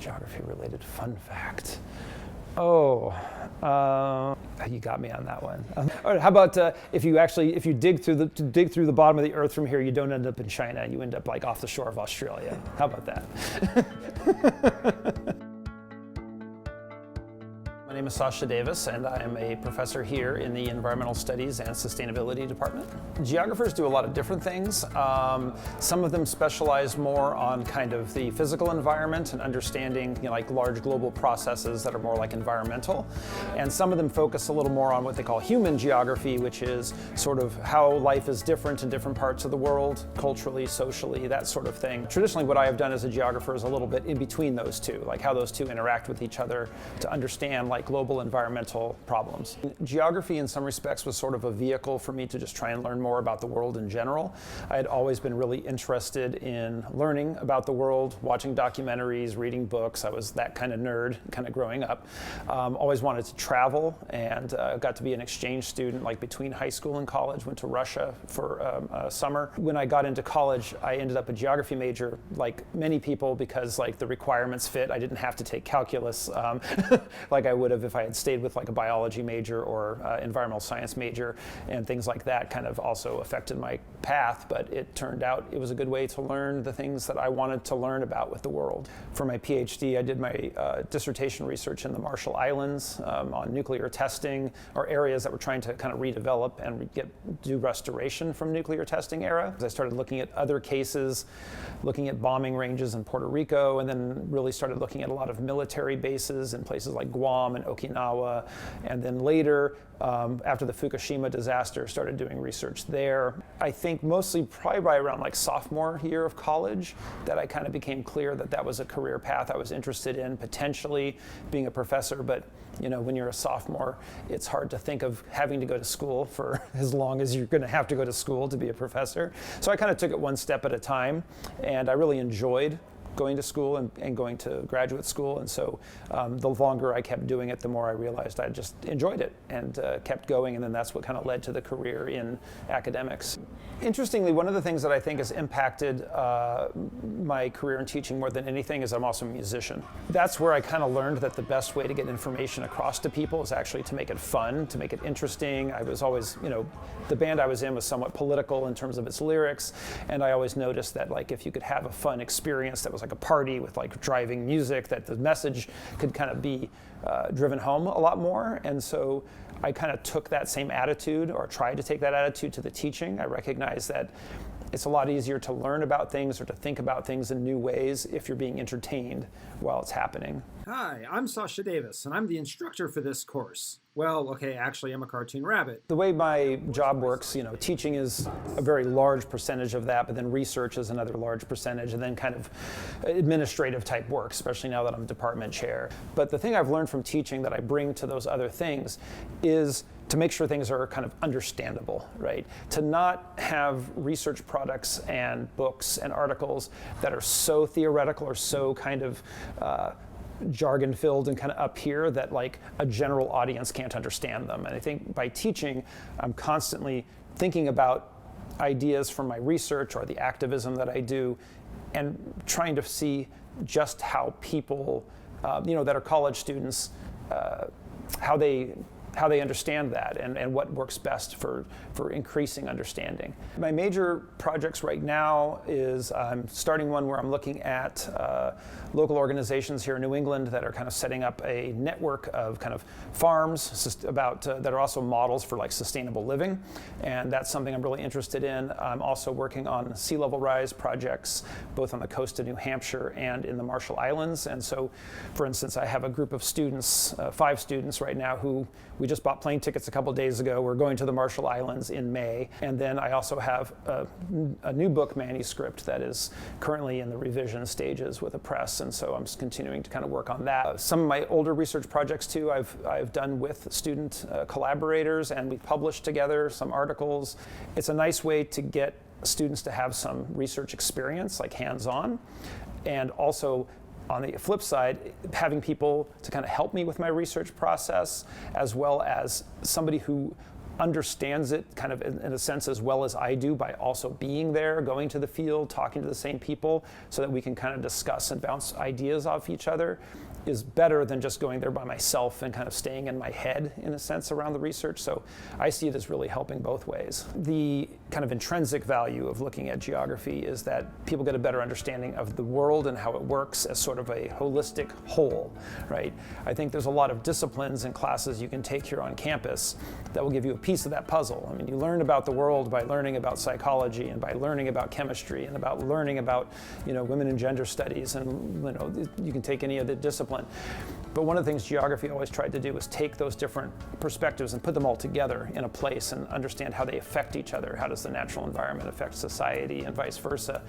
Geography-related fun fact. Oh, you got me on that one. All right, how about if you dig through the bottom of the earth from here, you don't end up in China, you end up like off the shore of Australia. How about that? My name is Sasha Davis, and I am a professor here in the Environmental Studies and Sustainability Department. Geographers do a lot of different things. Some of them specialize more on kind of the physical environment and understanding, like large global processes that are more like environmental. And some of them focus a little more on what they call human geography, which is sort of how life is different in different parts of the world, culturally, socially, that sort of thing. Traditionally, what I have done as a geographer is a little bit in between those two, like how those two interact with each other to understand like global environmental problems. Geography in some respects was sort of a vehicle for me to just try and learn more about the world in general. I had always been really interested in learning about the world, watching documentaries, reading books. I was that kind of nerd kind of growing up. Always wanted to travel, and got to be an exchange student like between high school and college, went to Russia for a summer. When I got into college, I ended up a geography major like many people because like the requirements fit. I didn't have to take calculus like I would have if I had stayed with like a biology major or environmental science major, and things like that kind of also affected my path, but it turned out it was a good way to learn the things that I wanted to learn about with the world. For my PhD, I did my dissertation research in the Marshall Islands on nuclear testing, or areas that were trying to kind of redevelop and do restoration from nuclear testing era. I started looking at other cases, looking at bombing ranges in Puerto Rico, and then really started looking at a lot of military bases in places like Guam and Okinawa, and then later, after the Fukushima disaster, started doing research there. I think mostly probably by around like sophomore year of college that I kind of became clear that that was a career path I was interested in, potentially being a professor, but when you're a sophomore, it's hard to think of having to go to school for as long as you're going to have to go to school to be a professor. So I kind of took it one step at a time, and I really enjoyed going to school and going to graduate school, and so the longer I kept doing it, the more I realized I just enjoyed it and kept going, and then that's what kind of led to the career in academics. Interestingly, one of the things that I think has impacted my career in teaching more than anything is I'm also a musician. That's where I kind of learned that the best way to get information across to people is actually to make it fun, to make it interesting. I was always, the band I was in was somewhat political in terms of its lyrics, and I always noticed that like if you could have a fun experience that was like a party with like driving music, that the message could kind of be driven home a lot more. And so I kind of took that same attitude, or tried to take that attitude, to the teaching. I recognize that it's a lot easier to learn about things or to think about things in new ways if you're being entertained while it's happening. Hi, I'm Sasha Davis, and I'm the instructor for this course. Well, okay, actually, I'm a cartoon rabbit. The way my job works, teaching is a very large percentage of that, but then research is another large percentage, and then kind of administrative type work, especially now that I'm department chair. But the thing I've learned from teaching that I bring to those other things is to make sure things are kind of understandable, right? To not have research products and books and articles that are so theoretical or so kind of jargon filled and kind of up here that like a general audience can't understand them. And I think by teaching, I'm constantly thinking about ideas from my research or the activism that I do, and trying to see just how people, that are college students, how they understand that and what works best for increasing understanding. My major projects right now is I'm starting one where I'm looking at local organizations here in New England that are kind of setting up a network of kind of farms that are also models for like sustainable living, and that's something I'm really interested in. I'm also working on sea level rise projects both on the coast of New Hampshire and in the Marshall Islands. And so, for instance, I have a group of students, 5 students right now, who we just bought plane tickets a couple days ago. We're going to the Marshall Islands in May. And then I also have a new book manuscript that is currently in the revision stages with a press, and so I'm continuing to kind of work on that. Some of my older research projects too, I've done with student collaborators, and we've published together some articles. It's a nice way to get students to have some research experience, like hands-on, and also on the flip side, having people to kind of help me with my research process, as well as somebody who understands it kind of in a sense as well as I do by also being there, going to the field, talking to the same people, so that we can kind of discuss and bounce ideas off each other, is better than just going there by myself and kind of staying in my head in a sense around the research. So I see it as really helping both ways. The kind of intrinsic value of looking at geography is that people get a better understanding of the world and how it works as sort of a holistic whole, right? I think there's a lot of disciplines and classes you can take here on campus that will give you a piece of that puzzle. I mean, you learn about the world by learning about psychology and by learning about chemistry and about learning about, women and gender studies, and you can take any of the disciplines. But one of the things geography always tried to do was take those different perspectives and put them all together in a place and understand how they affect each other. How does the natural environment affect society and vice versa?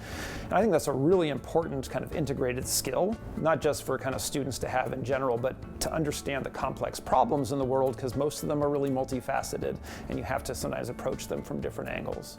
And I think that's a really important kind of integrated skill, not just for kind of students to have in general, but to understand the complex problems in the world, because most of them are really multifaceted and you have to sometimes approach them from different angles.